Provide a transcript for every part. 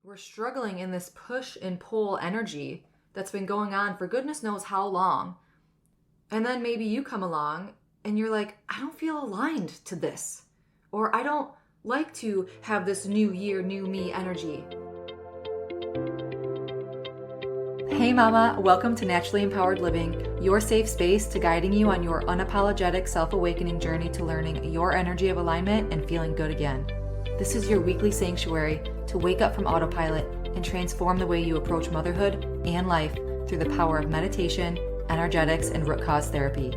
we're struggling in this push and pull energy that's been going on for goodness knows how long. And then maybe you come along and you're like, I don't feel aligned to this. Or I don't like to have this new year, new me energy. Hey mama, welcome to Naturally Empowered Living, your safe space to guiding you on your unapologetic self-awakening journey to learning your energy of alignment and feeling good again. This is your weekly sanctuary to wake up from autopilot and transform the way you approach motherhood and life through the power of meditation, energetics, and root cause therapy.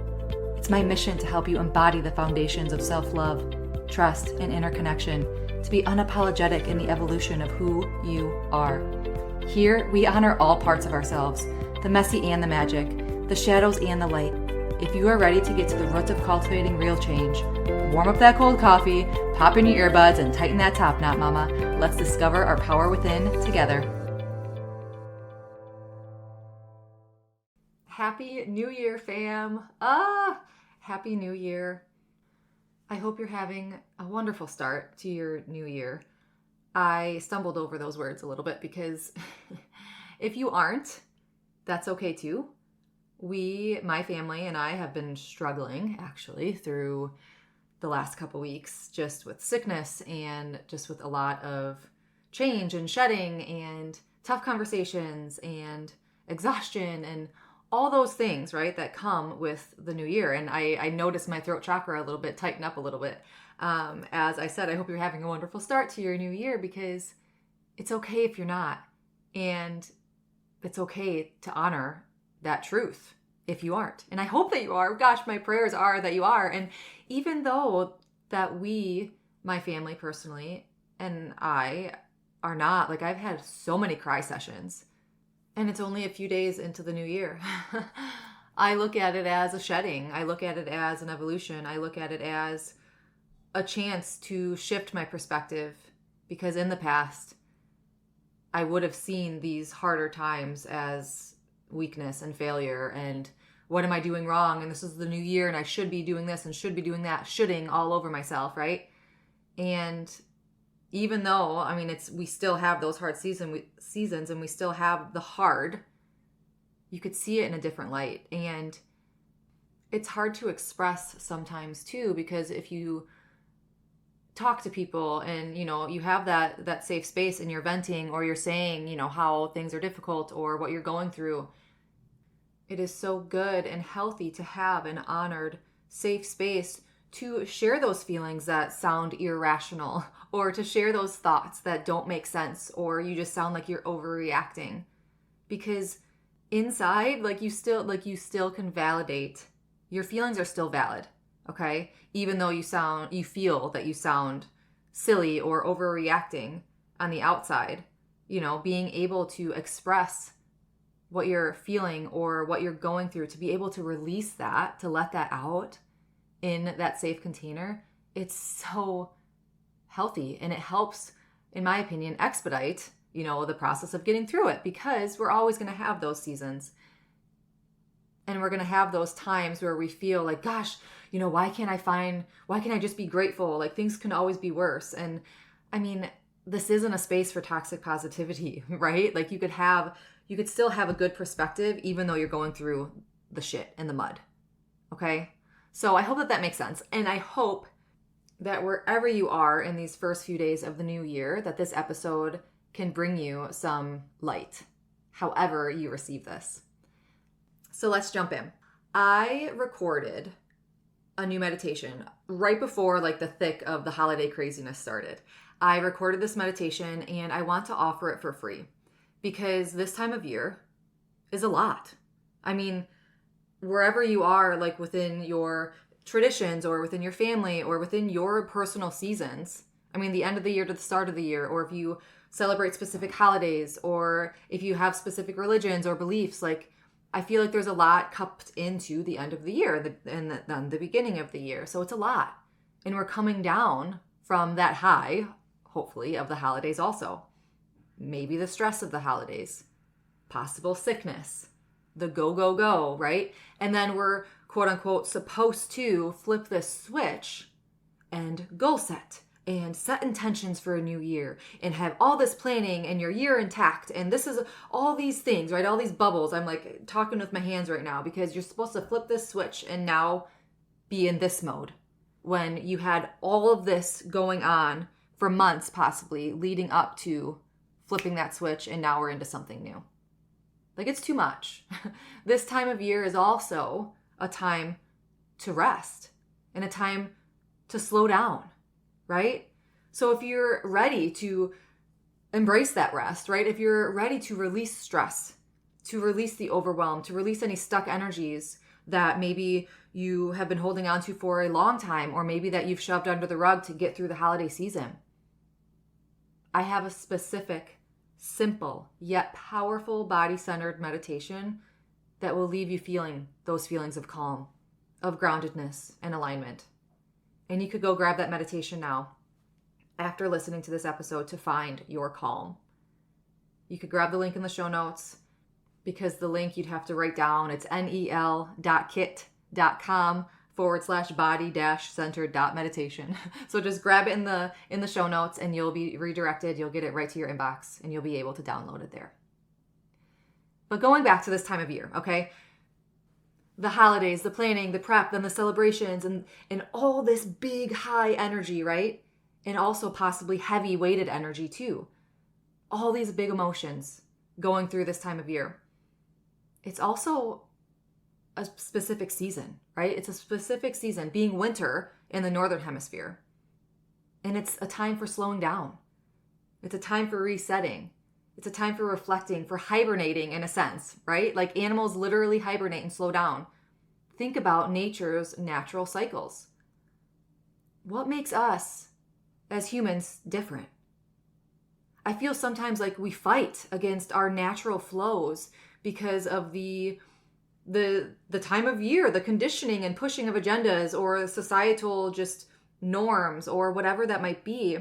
It's my mission to help you embody the foundations of self-love, trust, and inner connection to be unapologetic in the evolution of who you are. Here, we honor all parts of ourselves, the messy and the magic, the shadows and the light. If you are ready to get to the roots of cultivating real change, warm up that cold coffee, pop in your earbuds, and tighten that top knot, mama. Let's discover our power within together. Happy New Year, fam. Happy New Year. I hope you're having a wonderful start to your new year. I stumbled over those words a little bit because if you aren't, that's okay too. My family and I have been struggling actually through the last couple weeks just with sickness and just with a lot of change and shedding and tough conversations and exhaustion and all those things, right, that come with the new year. And I noticed my throat chakra a little bit tighten up a little bit. As I said, I hope you're having a wonderful start to your new year because it's okay if you're not. And it's okay to honor that truth if you aren't. And I hope that you are. Gosh, my prayers are that you are. And even though that my family personally, and I are not, like I've had so many cry sessions and it's only a few days into the new year. I look at it as a shedding. I look at it as an evolution. I look at it as a chance to shift my perspective because in the past, I would have seen these harder times as weakness and failure and what am I doing wrong? And this is the new year and I should be doing this and should be doing that, shoulding all over myself, right? And even though, I mean, we still have those hard seasons and we still have the hard, you could see it in a different light. And it's hard to express sometimes too, because if you talk to people and, you have that safe space and you're venting or you're saying, how things are difficult or what you're going through, it is so good and healthy to have an honored, safe space to share those feelings that sound irrational or to share those thoughts that don't make sense or you just sound like you're overreacting. Because inside, you still can validate, your feelings are still valid, okay? Even though you feel that you sound silly or overreacting on the outside, being able to express what you're feeling or what you're going through, to be able to release that, to let that out in that safe container, it's so healthy and it helps, in my opinion, expedite, the process of getting through it because we're always going to have those seasons. And we're going to have those times where we feel like, gosh, why can't I just be grateful? Like things can always be worse. And I mean, this isn't a space for toxic positivity, right? Like you could still have a good perspective, even though you're going through the shit and the mud. Okay. So I hope that makes sense. And I hope that wherever you are in these first few days of the new year, that this episode can bring you some light, however you receive this. So let's jump in. I recorded a new meditation right before the thick of the holiday craziness started. I recorded this meditation and I want to offer it for free because this time of year is a lot. I mean, wherever you are, within your traditions or within your family or within your personal seasons, I mean, the end of the year to the start of the year, or if you celebrate specific holidays or if you have specific religions or beliefs, I feel like there's a lot cupped into the end of the year and then the beginning of the year. So it's a lot. And we're coming down from that high, hopefully, of the holidays also. Maybe the stress of the holidays, possible sickness, the go, right? And then we're, quote unquote, supposed to flip this switch and goal set and set intentions for a new year and have all this planning and your year intact. And this is all these things, right? All these bubbles. I'm like talking with my hands right now because you're supposed to flip this switch and now be in this mode when you had all of this going on for months, possibly leading up to flipping that switch. And now we're into something new. Like, it's too much. This time of year is also a time to rest and a time to slow down, right? So if you're ready to embrace that rest, right? If you're ready to release stress, to release the overwhelm, to release any stuck energies that maybe you have been holding on to for a long time, or maybe that you've shoved under the rug to get through the holiday season, I have a specific, simple, yet powerful body-centered meditation that will leave you feeling those feelings of calm, of groundedness and alignment. And you could go grab that meditation now after listening to this episode to find your calm. You could grab the link in the show notes, because the link you'd have to write down. It's nel.kit.com/body-centered.meditation. So just grab it in the show notes and you'll be redirected. You'll get it right to your inbox and you'll be able to download it there. But going back to this time of year, okay? The holidays, the planning, the prep, then the celebrations, and all this big high energy, right? And also possibly heavy weighted energy too. All these big emotions going through this time of year. It's also a specific season, right? It's a specific season, being winter in the Northern Hemisphere. And it's a time for slowing down. It's a time for resetting. It's a time for reflecting, for hibernating in a sense, right? Like animals literally hibernate and slow down. Think about nature's natural cycles. What makes us as humans different? I feel sometimes like we fight against our natural flows because of the time of year, the conditioning and pushing of agendas or societal just norms or whatever that might be.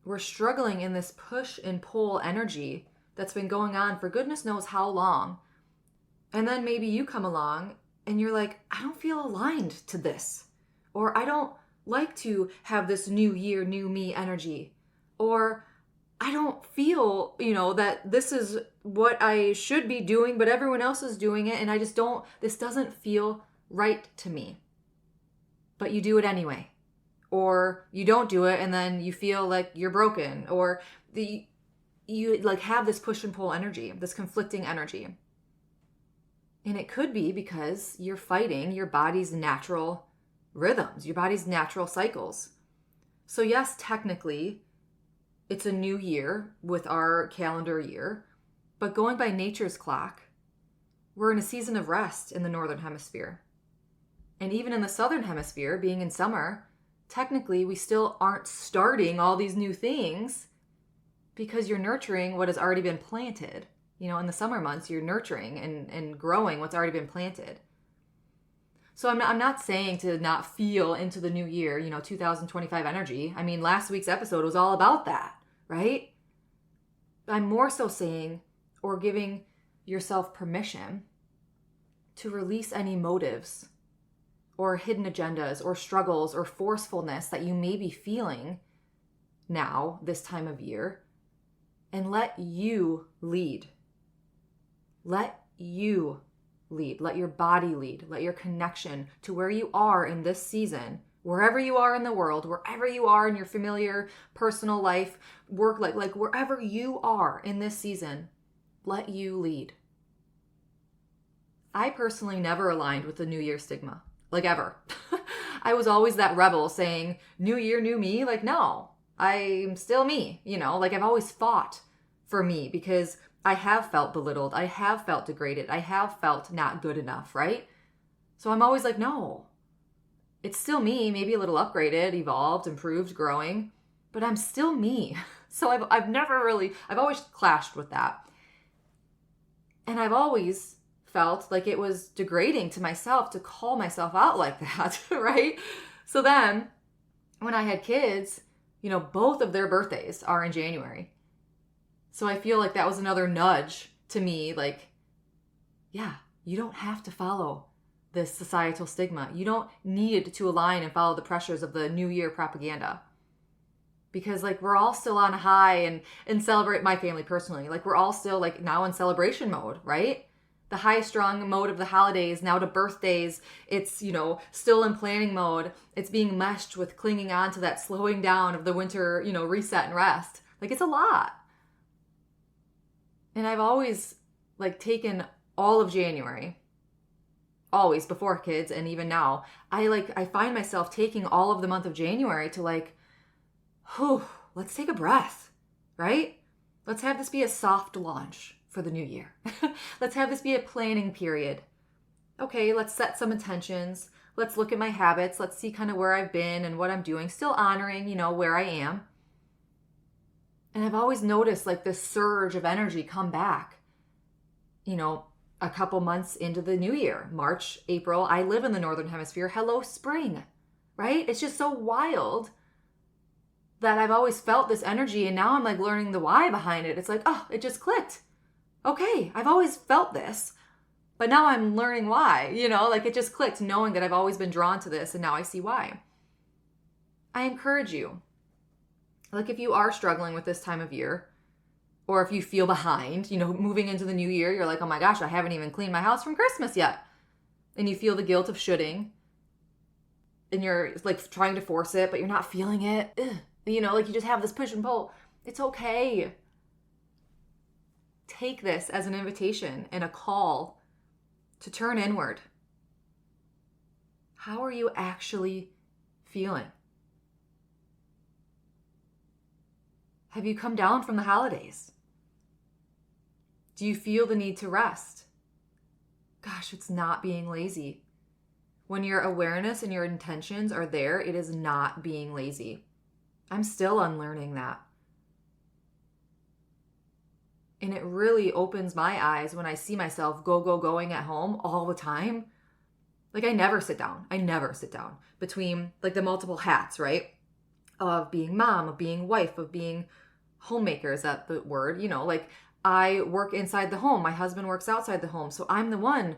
We're struggling in this push and pull energy that's been going on for goodness knows how long. And then maybe you come along and you're like, I don't feel aligned to this. Or I don't like to have this new year, new me energy. Or I don't feel, that this is what I should be doing, but everyone else is doing it. And I just this doesn't feel right to me. But you do it anyway. Or you don't do it and then you feel like you're broken. Or you like have this push and pull energy, this conflicting energy. And it could be because you're fighting your body's natural rhythms, your body's natural cycles. So yes, technically, it's a new year with our calendar year, but going by nature's clock, we're in a season of rest in the Northern Hemisphere. And even in the Southern Hemisphere, being in summer, technically we still aren't starting all these new things because you're nurturing what has already been planted. In the summer months, you're nurturing and growing what's already been planted. So I'm not saying to not feel into the new year, 2025 energy. I mean, last week's episode was all about that, right? I'm more so saying, or giving yourself permission to release any motives or hidden agendas or struggles or forcefulness that you may be feeling now, this time of year, and let you lead. Let you lead. Let your body lead. Let your connection to where you are in this season, wherever you are in the world, wherever you are in your familiar personal life, work, like wherever you are in this season, let you lead. I personally never aligned with the New Year stigma, like ever. I was always that rebel saying, New Year, new me. Like, no, I'm still me, like I've always fought for me because I have felt belittled. I have felt degraded. I have felt not good enough, right? So I'm always like, no, it's still me, maybe a little upgraded, evolved, improved, growing, but I'm still me. So I've always clashed with that. And I've always felt like it was degrading to myself to call myself out like that, right? So then when I had kids, both of their birthdays are in January. So I feel like that was another nudge to me, like, yeah, you don't have to follow this societal stigma. You don't need to align and follow the pressures of the New Year propaganda. because like we're all still on a high and celebrate my family personally. Like we're all still like now in celebration mode, right? The high strung mode of the holidays, now to birthdays, it's, still in planning mode. It's being meshed with clinging on to that slowing down of the winter, reset and rest. Like it's a lot. And I've always like taken all of January, always before kids, and even now, I find myself taking all of the month of January to like, whew, let's take a breath, right? Let's have this be a soft launch for the new year. Let's have this be a planning period. Okay, let's set some intentions. Let's look at my habits. Let's see kind of where I've been and what I'm doing, still honoring, where I am. And I've always noticed like this surge of energy come back, a couple months into the new year, March, April. I live in the Northern Hemisphere. Hello, spring, right? It's just so wild that I've always felt this energy, and now I'm like learning the why behind it. It's like, oh, it just clicked. Okay, I've always felt this, but now I'm learning why, like it just clicked, knowing that I've always been drawn to this, and now I see why. I encourage you, like if you are struggling with this time of year, or if you feel behind, moving into the new year, you're like, oh my gosh, I haven't even cleaned my house from Christmas yet. And you feel the guilt of shoulding, and you're like trying to force it, but you're not feeling it. Ugh. Like you just have this push and pull. It's okay. Take this as an invitation and a call to turn inward. How are you actually feeling? Have you come down from the holidays? Do you feel the need to rest? Gosh, it's not being lazy. When your awareness and your intentions are there, it is not being lazy. I'm still unlearning that. And it really opens my eyes when I see myself going at home all the time. Like I never sit down between like the multiple hats, right? Of being mom, of being wife, of being homemaker. Is that the word? Like I work inside the home. My husband works outside the home. So I'm the one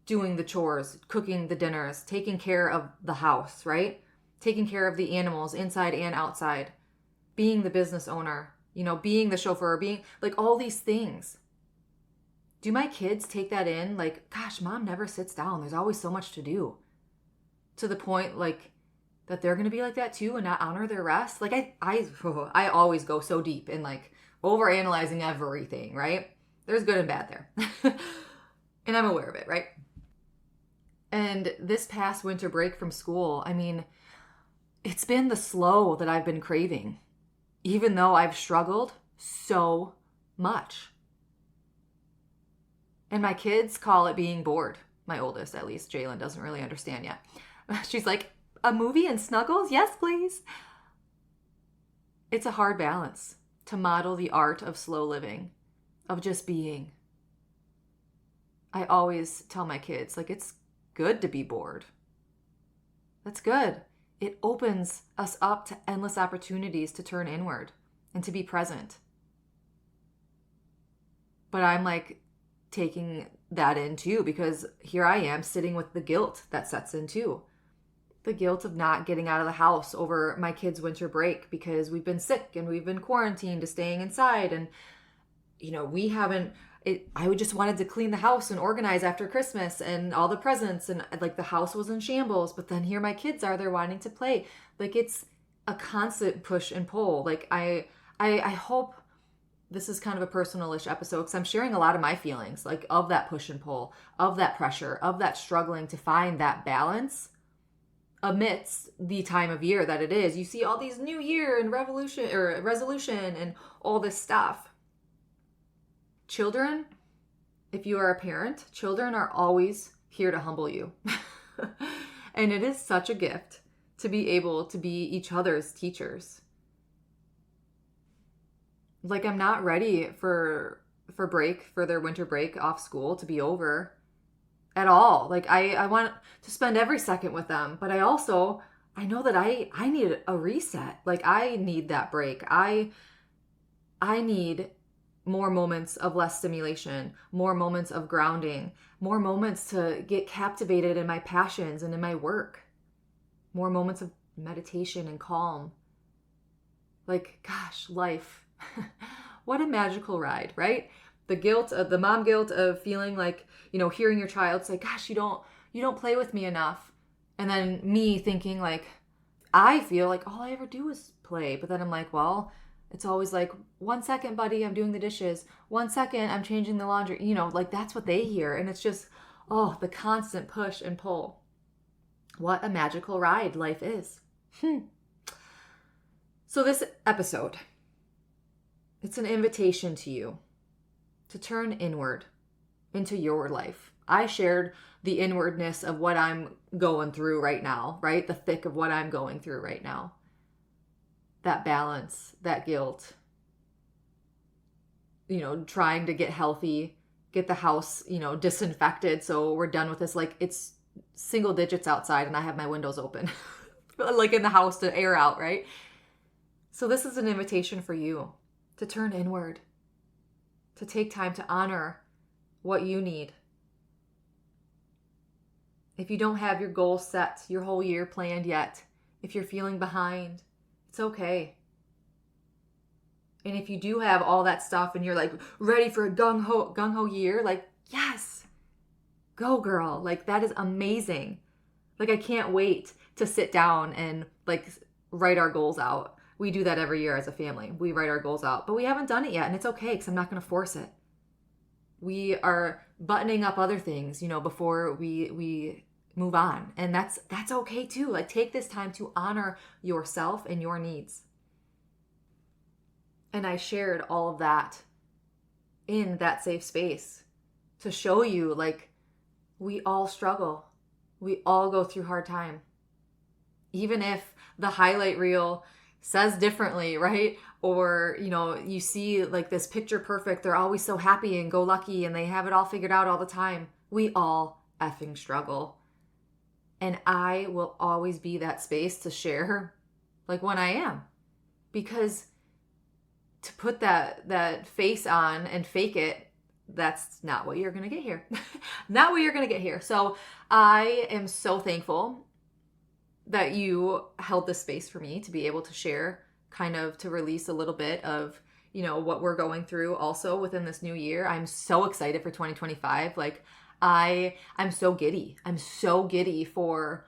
doing the chores, cooking the dinners, taking care of the house, right? Taking care of the animals inside and outside, being the business owner, being the chauffeur, being like all these things. Do my kids take that in? Like, gosh, mom never sits down. There's always so much to do. To the point like that they're going to be like that too and not honor their rest. Like I always go so deep in like overanalyzing everything, right? There's good and bad there. And I'm aware of it, right? And this past winter break from school, it's been the slow that I've been craving, even though I've struggled so much. And my kids call it being bored. My oldest, at least, Jalen, doesn't really understand yet. She's like, a movie and snuggles? Yes, please. It's a hard balance to model the art of slow living, of just being. I always tell my kids, like, it's good to be bored. That's good. It opens us up to endless opportunities to turn inward and to be present. But I'm like taking that in too, because here I am sitting with the guilt that sets in too. The guilt of not getting out of the house over my kids' winter break because we've been sick and we've been quarantined to staying inside. And, we haven't, I just wanted to clean the house and organize after Christmas and all the presents, and like the house was in shambles, but then here my kids are, they're wanting to play. Like it's a constant push and pull. Like I hope this is kind of a personal-ish episode because I'm sharing a lot of my feelings, like of that push and pull, of that pressure, of that struggling to find that balance amidst the time of year that it is. You see all these new year and resolution and all this stuff. Children, if you are a parent, children are always here to humble you. And it is such a gift to be able to be each other's teachers. Like I'm not ready for their winter break off school to be over at all. Like I want to spend every second with them, but I know that I need a reset. Like I need that break. I need more moments of less stimulation, more moments of grounding, more moments to get captivated in my passions and in my work, more moments of meditation and calm. Like, gosh, life. What a magical ride, right? The guilt of the mom guilt of feeling like, hearing your child say, gosh, you don't play with me enough. And then me thinking like, I feel like all I ever do is play. But then I'm like, well, it's always like, 1 second, buddy, I'm doing the dishes. 1 second, I'm changing the laundry. Like that's what they hear. And it's just, the constant push and pull. What a magical ride life is. So this episode, it's an invitation to you to turn inward into your life. I shared the inwardness of what I'm going through right now, right? The thick of what I'm going through right now. That balance, that guilt, trying to get healthy, get the house, disinfected so we're done with this. Like it's single digits outside and I have my windows open, like in the house to air out, right? So this is an invitation for you to turn inward, to take time to honor what you need. If you don't have your goals set, your whole year planned yet, if you're feeling behind, it's okay. And if you do have all that stuff and you're like ready for a gung-ho year, like, yes, go girl. Like that is amazing. Like I can't wait to sit down and like write our goals out. We do that every year as a family. We write our goals out, but we haven't done it yet. And it's okay because I'm not going to force it. We are buttoning up other things, before we move on. And that's okay too. Like take this time to honor yourself and your needs. And I shared all of that in that safe space to show you like we all struggle. We all go through hard time. Even if the highlight reel says differently, right? Or, you see like this picture perfect. They're always so happy and go lucky and they have it all figured out all the time. We all effing struggle. And I will always be that space to share like when I am. Because to put that face on and fake it, that's not what you're going to get here. Not what you're going to get here. So I am so thankful that you held this space for me to be able to share, kind of to release a little bit of, what we're going through also within this new year. I'm so excited for 2025. Like I'm so giddy. I'm so giddy for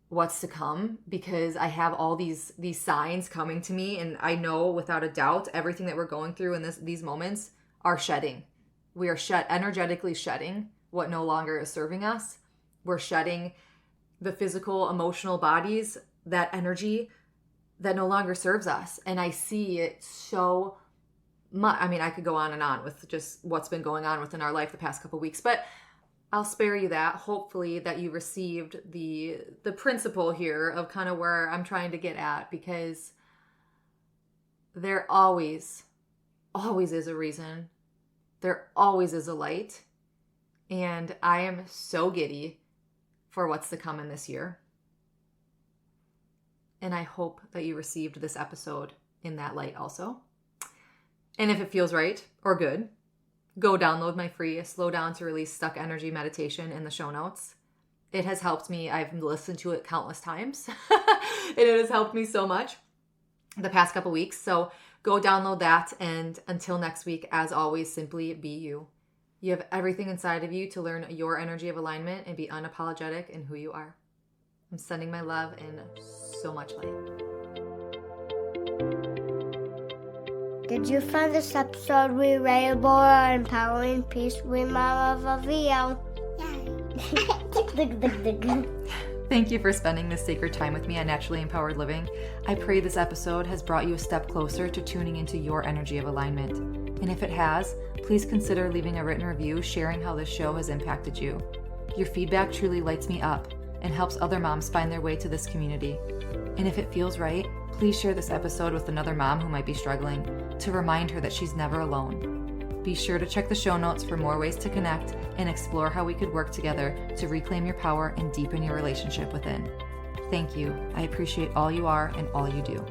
what's to come because I have all these signs coming to me. And I know without a doubt, everything that we're going through in these moments are shedding. We are energetically shedding what no longer is serving us. We're shedding the physical, emotional bodies, that energy that no longer serves us. And I see it so much. I mean, I could go on and on with just what's been going on within our life the past couple of weeks, but I'll spare you that. Hopefully that you received the principle here of kind of where I'm trying to get at, because there always is a reason. There always is a light. And I am so giddy for what's to come in this year. And I hope that you received this episode in that light also. And if it feels right or good, go download my free Slow Down to Release Stuck Energy meditation in the show notes. It has helped me. I've listened to it countless times. It has helped me so much the past couple weeks. So go download that. And until next week, as always, simply be you. You have everything inside of you to learn your energy of alignment and be unapologetic in who you are. I'm sending my love and so much light. Did you find this episode relatable or empowering? Peace, we Mama Vavio. Yeah. Thank you for spending this sacred time with me on Naturally Empowered Living. I pray this episode has brought you a step closer to tuning into your energy of alignment. And if it has, please consider leaving a written review sharing how this show has impacted you. Your feedback truly lights me up and helps other moms find their way to this community. And if it feels right, please share this episode with another mom who might be struggling to remind her that she's never alone. Be sure to check the show notes for more ways to connect and explore how we could work together to reclaim your power and deepen your relationship within. Thank you. I appreciate all you are and all you do.